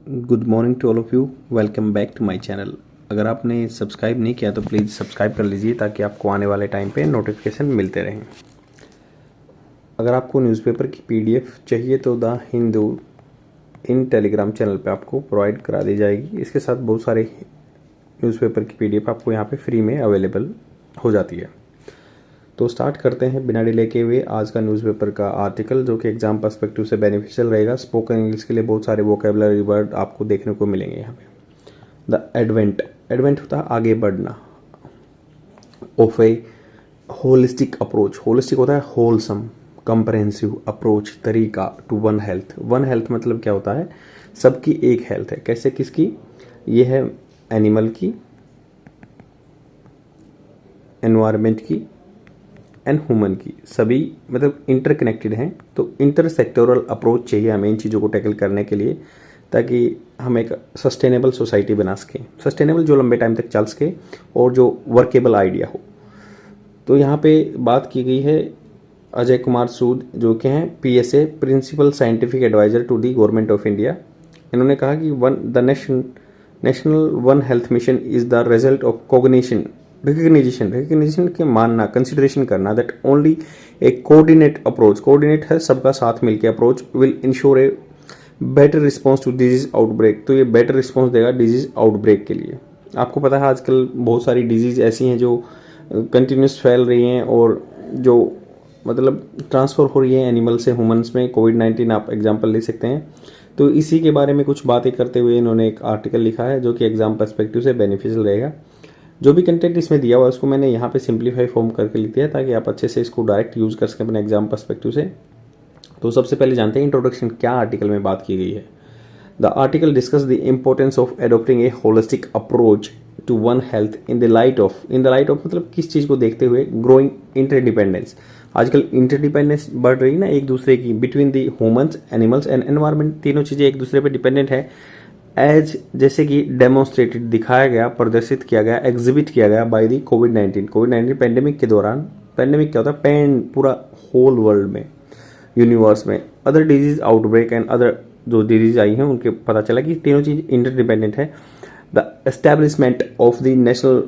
Good morning to all of you. Welcome back to my channel. अगर आपने subscribe नहीं किया तो प्लीज़ सब्सक्राइब कर लीजिए ताकि आपको आने वाले टाइम पे नोटिफिकेशन मिलते रहें। अगर आपको न्यूज़पेपर की पीडीएफ चाहिए तो the Hindu in Telegram channel पे आपको प्रोवाइड करा दी जाएगी। इसके साथ बहुत सारे न्यूज़पेपर की पीडीएफ आपको यहाँ पे फ्री में अवेलेबल हो जाती है। तो स्टार्ट करते हैं बिना डिले के हुए आज का न्यूज़पेपर का आर्टिकल, जो कि एग्जाम पर्सपेक्टिव से बेनिफिशियल रहेगा। स्पोकन इंग्लिश के लिए बहुत सारे वोकेबलरी वर्ड आपको देखने को मिलेंगे यहाँ पे। द एडवेंट, एडवेंट होता है आगे बढ़ना। Of a holistic approach, holistic होता है होलसम, कंप्रहेंसिव अप्रोच, तरीका to one health. One health मतलब क्या होता है? सबकी एक हेल्थ है। कैसे, किसकी? ये है एनिमल की, एनवायरनमेंट की एंड ह्यूमन की। सभी मतलब इंटरकनेक्टेड हैं। तो इंटरसेक्टोरल अप्रोच चाहिए हमें इन चीज़ों को टैकल करने के लिए, ताकि हम एक सस्टेनेबल सोसाइटी बना सकें। सस्टेनेबल जो लंबे टाइम तक चल सके और जो वर्केबल आइडिया हो। तो यहाँ पे बात की गई है अजय कुमार सूद, जो कि हैं PSA, principal scientific adviser to the government of India. इन्होंने कहा कि the national one health mission is the result of cognition, recognition के मानना, कंसिडरेशन करना, that only a coordinate approach, coordinate है सबका साथ मिलकर approach, will ensure a better response to disease outbreak. तो ये बेटर रिस्पॉन्स देगा डिजीज आउटब्रेक के लिए। आपको पता है आजकल बहुत सारी डिजीज ऐसी हैं जो कंटिन्यूस फैल रही हैं और जो मतलब ट्रांसफ़र हो रही है एनिमल से ह्यूमंस में। कोविड-19 आप एग्जांपल ले सकते हैं। तो इसी के बारे में कुछ बातें करते हुए इन्होंने एक आर्टिकल लिखा है जो कि एग्जाम पर्सपेक्टिव से बेनिफिशियल रहेगा। जो भी कंटेंट इसमें दिया हुआ है उसको मैंने यहाँ पे सिंप्लीफाई फॉर्म करके लिख दिया है ताकि आप अच्छे से इसको डायरेक्ट यूज़ कर सकें अपने एग्जाम पर्सपेक्टिव से। तो सबसे पहले जानते हैं इंट्रोडक्शन क्या आर्टिकल में बात की गई है। The article discuss the importance of adopting a holistic approach to one health in the light of, मतलब किस चीज़ को देखते हुए? Growing interdependence. आजकल इंटरडिपेंडेंस बढ़ रही है ना एक दूसरे की, between the humans, animals and environment. तीनों चीज़ें एक दूसरे पर डिपेंडेंट है। एज जैसे कि डेमोन्स्ट्रेटेड, दिखाया गया, प्रदर्शित किया गया, एग्जिबिट किया गया बाय दी कोविड-19 पेंडेमिक के दौरान। पेंडेमिक क्या होता है? पेन पूरा होल वर्ल्ड में, यूनिवर्स में। Other disease outbreak and other जो डिजीज आई हैं उनके पता चला कि तीनों चीज इंटरडिपेंडेंट है। The establishment of the national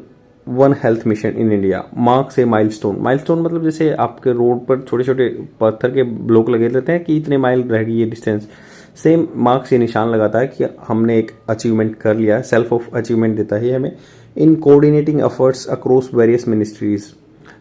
one health mission in India marks A milestone. Milestone मतलब जैसे आपके रोड पर छोटे छोटे पत्थर के ब्लॉक लगे रहते हैं कि इतने माइल रह गई ये डिस्टेंस, सेम मार्क्स ये निशान लगाता है कि हमने एक अचीवमेंट कर लिया है। सेल्फ ऑफ अचीवमेंट देता है हमें। In coordinating efforts across various ministries.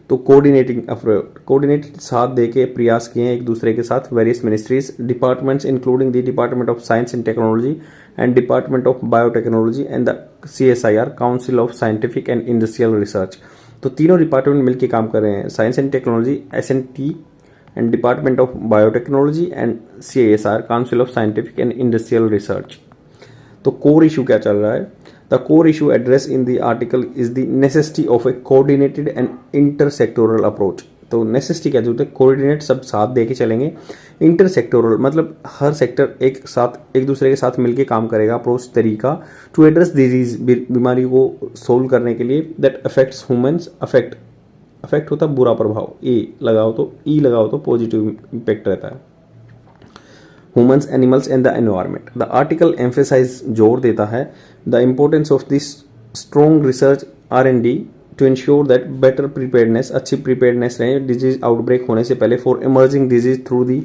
तो कोऑर्डिनेटेड साथ दे के प्रयास किए हैं एक दूसरे के साथ various ministries, departments including the department of science and technology and department of biotechnology and the CSIR, council of scientific and industrial research. तो तीनों डिपार्टमेंट मिलकर काम कर रहे हैं। Science and technology SNT and department of biotechnology and CSIR, council of scientific and industrial research. तो core issue क्या चल रहा है? The core issue address in the article is the necessity of A coordinated and intersectoral approach. तो necessity क्या होता है? Coordinate, सब साथ दे के चलेंगे। इंटरसेक्टोरल मतलब हर सेक्टर एक दूसरे के साथ मिलके काम करेगा। अप्रोच, तरीका टू एड्रेस डिजीज, बीमारी को सोल्व करने के लिए, दैट अफेक्ट्स ह्यूमंस। अफेक्ट होता है बुरा प्रभाव, ई लगाओ तो पॉजिटिव इम्पैक्ट रहता है। Humans, animals and the environment. The article emphasize, जोर देता है, the importance of this strong research R&D to ensure that better preparedness, अच्छी प्रिपेयर्डनेस रहे डिजीज आउटब्रेक होने से पहले, for emerging disease through the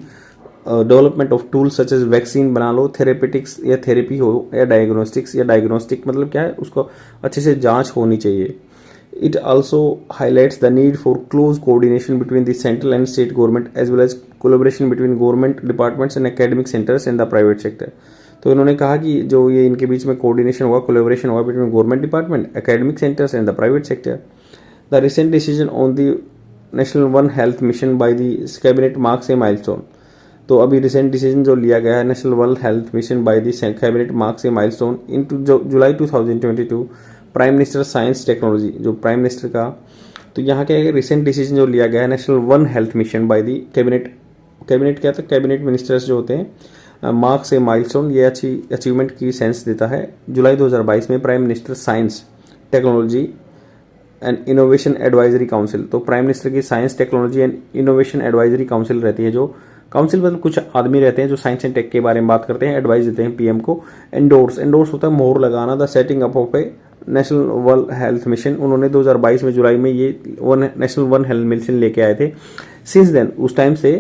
development of tools such as vaccine बना लो, थेरेपेटिक्स या थेरेपी हो, या डायग्नोस्टिक मतलब क्या है? उसको अच्छे से जांच होनी चाहिए। It also highlights the need for close coordination between the central and state government as well as collaboration between government departments and academic centers and the private sector. तो इन्होंने कहा कि जो ये इनके बीच में कोऑर्डिनेशन होगा, कोलैबोरेशन होगा between government department, academic centres and the private sector. The recent decision on the national one health mission by the cabinet marks A milestone. तो अभी रिसेंट डिसीजन जो लिया गया है national one health mission by the cabinet marks A milestone in July 2022। Prime minister science technology, जो prime minister का, तो यहाँ क्या है? रिसेंट डिसीजन जो लिया गया है national one health mission by the cabinet क्या था? कैबिनेट मिनिस्टर्स जो होते हैं, मार्क्स ए माइलस्टोन, ये अच्छी अचीवमेंट की सेंस देता है। जुलाई 2022 में prime minister science technology and innovation advisory council, तो प्राइम मिनिस्टर की science technology and innovation advisory council रहती है जो काउंसिल मतलब कुछ आदमी रहते हैं जो साइंस एंड टेक के बारे में बात करते हैं, एडवाइस देते हैं पीएम को। एंडोर्स होता है मोहर लगाना, the setting up of A national world health mission, उन्होंने 2022 में जुलाई में ये नेशनल वन हेल्थ मिशन लेके आए थे। सिंस देन उस टाइम से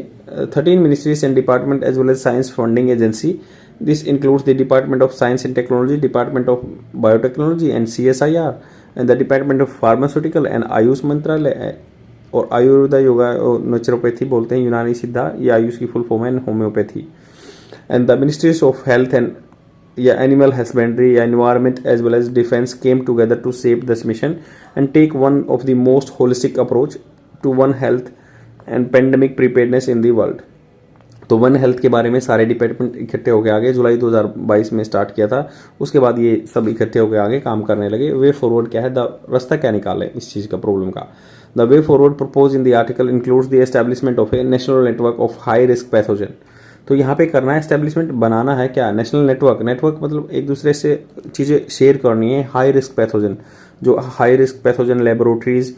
13 ministries and department as well as science funding agency, this includes the department of science and technology, department of biotechnology and CSIR and the department of pharmaceutical and AYUSH मंत्रालय, और आयुर्वेदा योगा और naturopathy बोलते हैं, यूनानी सिद्धा, ये आयुष की फुल फॉर्म है, homeopathy, and the ministries of health and या एनिमल हस्बेंड्री या environment as well as defence came together to save this mission and take one of the most holistic approach to one health and pandemic preparedness in the world. तो one health के बारे में सारे department इकट्ठे होकर आगे, जुलाई 2022 में start किया था, उसके बाद ये सब इकट्ठे होकर आगे काम करने लगे। वे फॉरवर्ड क्या है, रास्ता क्या निकाले इस चीज़ का, प्रॉब्लम का। The way forward propose in the article includes the establishment of A national network of high risk pathogen. तो यहाँ पे करना है एस्टेब्लिशमेंट, बनाना है क्या, नेशनल नेटवर्क मतलब एक दूसरे से चीज़ें शेयर करनी है। हाई रिस्क पैथोजन, जो high risk pathogen laboratories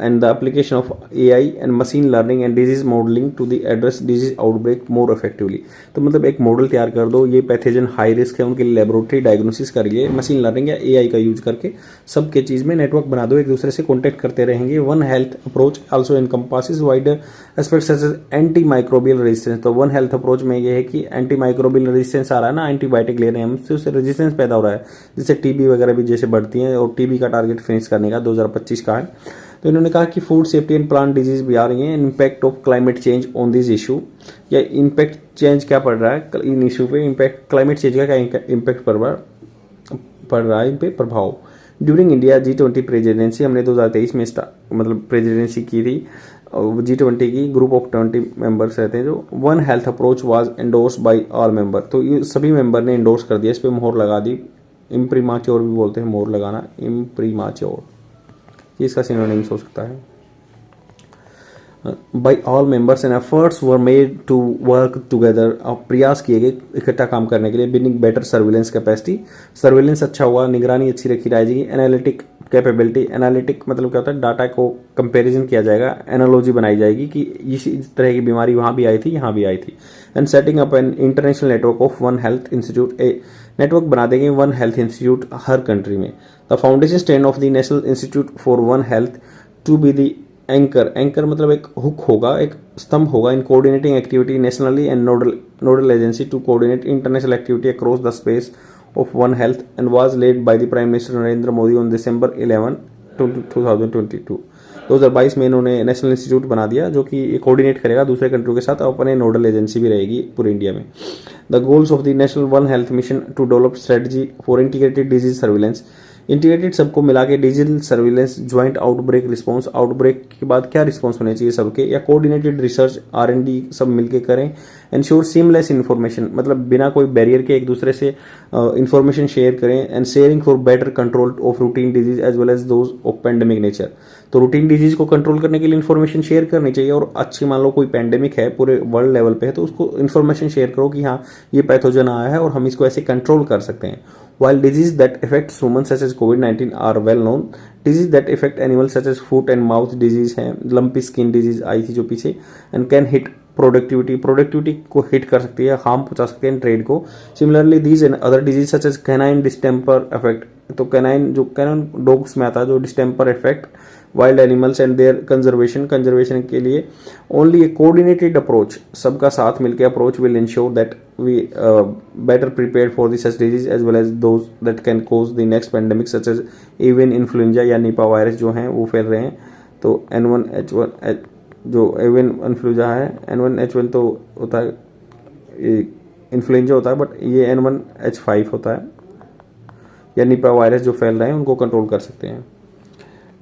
and the application of AI and machine learning and disease modeling to the address disease outbreak more effectively। तो मतलब एक मॉडल तैयार कर दो, ये पैथोजन हाई रिस्क है, उनके लिए लेबोरेटरी डायग्नोसिस करिए, मशीन लर्निंग या AI का यूज करके सबके चीज़ में नेटवर्क बना दो, एक दूसरे से कॉन्टैक्ट करते रहेंगे। One health approach also encompasses wider aspects such as anti microbial resistance. तो वन हेल्थ अप्रोच में ये है कि एंटी माइक्रोबियल रेजिस्टेंस आ रहा है ना, एंटीबायोटिक ले रहे हैं हम, उससे रेजिस्टेंस पैदा हो रहा है, जिससे टीबी वगैरह भी जैसे बढ़ती हैं, और टीबी का टारगेट फिनिश करने का 2025 का है। तो इन्होंने कहा कि food safety and plant disease भी आ रही हैं, impact of climate change on this issue, या इम्पैक्ट चेंज क्या पड़ रहा है इन इशू पे, इम्पैक्ट क्लाइमेट चेंज का क्या इम्पैक्ट पड़ रहा है इन पे प्रभाव। ड्यूरिंग इंडिया G20 प्रेजिडेंसी, हमने 2023 में मतलब प्रेजिडेंसी की थी G20 की, ग्रुप ऑफ 20 मेंबर्स रहते हैं जो, one health approach was endorse by all member. तो ये सभी मेंबर ने एंडोर्स कर दिया, इस पर मोहर लगा दी। इम्प्रीमाच्योर भी बोलते हैं मोहर लगाना, इम्प्रीमाच्योर, ये इसका सिनोनिम्स हो सकता है। By all members and efforts were made to work together, प्रयास किए गए इकट्ठा काम करने के लिए। Binning better surveillance capacity, surveillance अच्छा हुआ, निगरानी अच्छी रखी जाएगी। एनालिटिक कैपेबिलिटी, एनालिटिक मतलब क्या होता है, डाटा को कंपैरिजन किया जाएगा, एनालॉजी बनाई जाएगी कि इस तरह की बीमारी वहाँ भी आई थी, यहाँ भी आई थी। And setting up an international network of one health institute, a network बना देंगे वन हेल्थ इंस्टीट्यूट हर कंट्री में। The foundation stand of the national institute for one health to be the anchor मतलब एक हुक होगा, एक स्तंभ होगा in coordinating activity nationally and nodal agency to coordinate international activity across the space of one health and was led by the prime minister Narendra Modi on December 11, 2022। 2022 में इन्होंने national institute बना दिया जो कि कोऑर्डिनेट करेगा दूसरे कंट्रियों के साथ, और अपने नोडल एजेंसी भी रहेगी पूरे इंडिया में। The goals of the national one health mission to develop strategy for integrated disease surveillance, integrated सबको मिला के digital surveillance, joint outbreak response, outbreak के बाद क्या रिस्पांस होने चाहिए सबके, या कोऑर्डिनेटेड रिसर्च R&D सब मिलके करें। एंश्योर सीमलेस इन्फॉर्मेशन मतलब बिना कोई बैरियर के एक दूसरे से इन्फॉर्मेशन शेयर करें। And sharing for better control of routine disease as well as those of pandemic nature. तो रूटीन डिजीज को कंट्रोल करने के लिए इन्फॉर्मेशन शेयर करनी चाहिए, और अच्छी मान लो कोई पेंडेमिक है पूरे वर्ल्ड लेवल पे है तो उसको इन्फॉर्मेशन शेयर करो कि हाँ ये पैथोजन आया है और हम इसको ऐसे कंट्रोल कर सकते हैं। While diseases that affect humans such as COVID-19 are well known, diseases that affect animals such as foot and mouth disease है, lumpy skin disease आई थी जो पीछे, and can hit productivity को हिट कर सकती है, हार्म पहुंचा सकते हैं ट्रेड को। Similarly these and other diseases such as canine distemper affect, तो कैनाइन डॉग्स में आता है जो distemper effect wild animals and their conservation के लिए ओनली ए कोऑर्डिनेटेड अप्रोच, सबका साथ मिलकर approach will ensure that we better prepared for this such disease as well as those that can cause the next pandemic such as avian influenza या Nipah virus जो हैं वो फैल रहे हैं। तो N1H1 जो एवियन इन्फ्लुएंजा है, N1H1 तो होता है इन्फ्लुएंजा होता है, बट ये N1H5 होता है, या निपा वायरस जो फैल रहे हैं उनको कंट्रोल कर सकते हैं।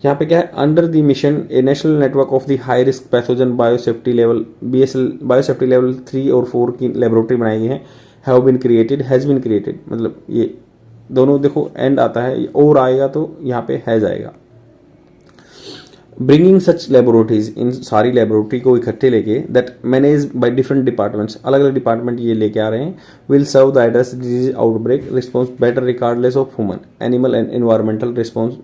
यहाँ पे क्या है, under the mission A national network of the high risk pathogen biosafety level BSL biosafety level 3 और 4 की लेबोरेटरी बनाई गई है। हैज़ बीन क्रिएटेड मतलब ये दोनों देखो एंड आता है और आएगा तो यहाँ पे हैज आएगा। ब्रिंगिंग सच लेबोरेटरीज, इन सारी लेबोरेटरी को इकट्ठे लेके that manage by different departments, अलग अलग डिपार्टमेंट ये लेके आ रहे हैं, will serve the address disease outbreak response better regardless of human animal and environmental response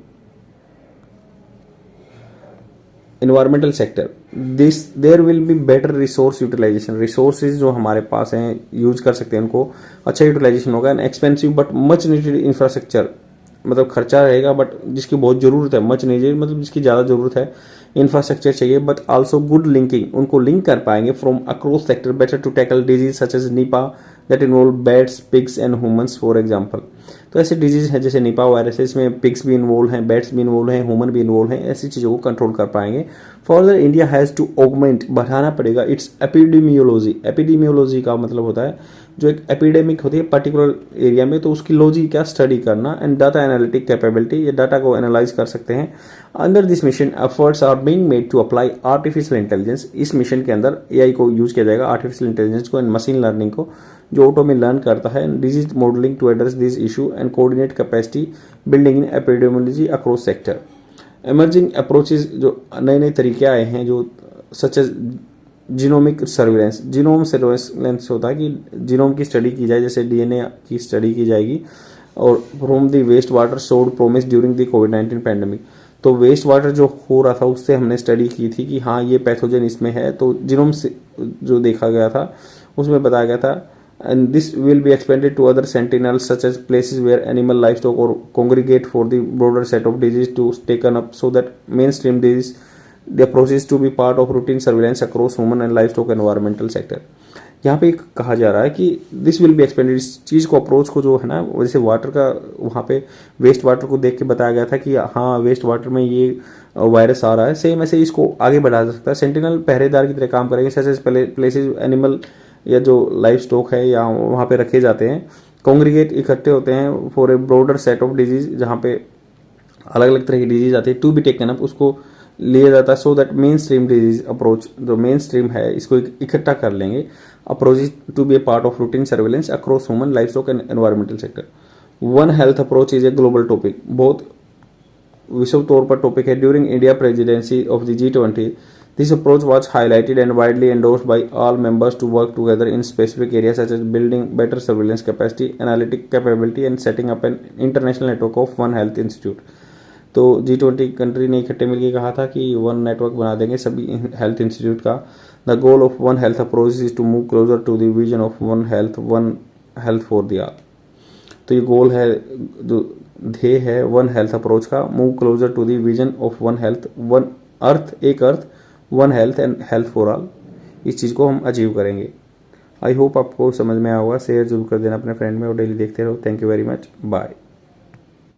environmental sector, this there will be better resource utilisation, resources जो हमारे पास हैं यूज कर सकते हैं उनको अच्छा यूटिलाइजेशन होगा। And expensive but much needed infrastructure, मतलब खर्चा रहेगा बट जिसकी बहुत ज़रूरत है, मच नीडेड मतलब जिसकी ज़्यादा ज़रूरत है इंफ्रास्ट्रक्चर चाहिए, बट आल्सो गुड लिंकिंग, उनको लिंक कर पाएंगे from across sector, better to tackle disease such as Nipah that involve bats pigs and humans for example. तो ऐसे डिजीज हैं जैसे निपा वायरस है, इसमें पिग्स भी इन्वॉल्व हैं, बैट्स भी इन्वॉल्व हैं, ह्यूमन भी इन्वॉल्व हैं, ऐसी चीज़ों को कंट्रोल कर पाएंगे। Further India has to augment, बढ़ाना पड़ेगा इट्स एपिडेमियोलॉजी, एपिडेमियोलॉजी का मतलब होता है जो एक एपिडेमिक होती है पर्टिकुलर एरिया में, तो उसकी लॉजी क्या स्टडी करना, एंड डाटा एनालिटिक कैपेबिलिटी, ये डाटा को एनालाइज कर सकते हैं। Under this mission efforts are being made to apply artificial intelligence, इस मिशन के अंदर एआई को यूज किया जाएगा, आर्टिफिशियल इंटेलिजेंस को एंड मशीन लर्निंग को, जो ऑटो में लर्न करता है, disease modelling to address this issue and coordinate capacity building in epidemiology across sector. Emerging approaches, जो नए नए तरीके आए हैं, जो such as genomic surveillance, genome surveillance होता है कि जीनोम की स्टडी की जाए, जैसे डीएनए की स्टडी की जाएगी। और from the waste water showed promise during the कोविड-19 पैंडेमिक, तो वेस्ट वाटर जो हो रहा था उससे हमने स्टडी की थी कि हाँ ये पैथोजन इसमें है, तो जीनोम से जो देखा गया था उसमें बताया गया था। And this will be expanded to other sentinels such as places where animal life stock और congregate for the broader set of disease to taken up so that mainstream disease the approach is to be part of routine surveillance across human and livestock environmental sector। यहाँ पे कहा जा रहा है कि this will be expanded, इस चीज़ को अप्रोच को जो है ना, जैसे वाटर का वहाँ पे वेस्ट वाटर को देख के बताया गया था कि हाँ वेस्ट वाटर में ये वायरस आ रहा है, सेम ऐसे इसको आगे बढ़ा जा सकता है। सेंटिनल पहरेदार की तरह काम करेंगे, सच एज प्लेसेज एनिमल या जो लाइफ स्टॉक है या वहाँ पे रखे जाते हैं, कॉन्ग्रीगेट इकट्ठे होते हैं for a broader set of disease, जहाँ पे अलग अलग तरह की डिजीज आती है, टू बी टेकन अप, उसको लिया जाता है so that mainstream disease approach, जो मेन स्ट्रीम है इसको इकट्ठा कर लेंगे। Approach to be a part of routine surveillance across human livestock and environmental sector. One health approach is a global topic, बहुत विश्व तौर पर टॉपिक है। During India presidency of the G20 this approach was highlighted and widely endorsed by all members to work together in specific area such as building better surveillance capacity, analytic capability and setting up an international network of one health institute. तो G20 country ने इकट्ठे मिलकर कहा था कि one network बना देंगे सभी हेल्थ इंस्टीट्यूट का। The goal of one health approach is to move closer to the vision of one health for the all. तो ये गोल है, जो ध्येय है वन हेल्थ अप्रोच का, move closer to the vision of one health, one earth, एक earth, one health and health for all, इस चीज़ को हम अचीव करेंगे। आई होप आपको समझ में आया होगा। शेयर जरूर कर देना अपने फ्रेंड में और डेली देखते रहो। Thank you very much, bye.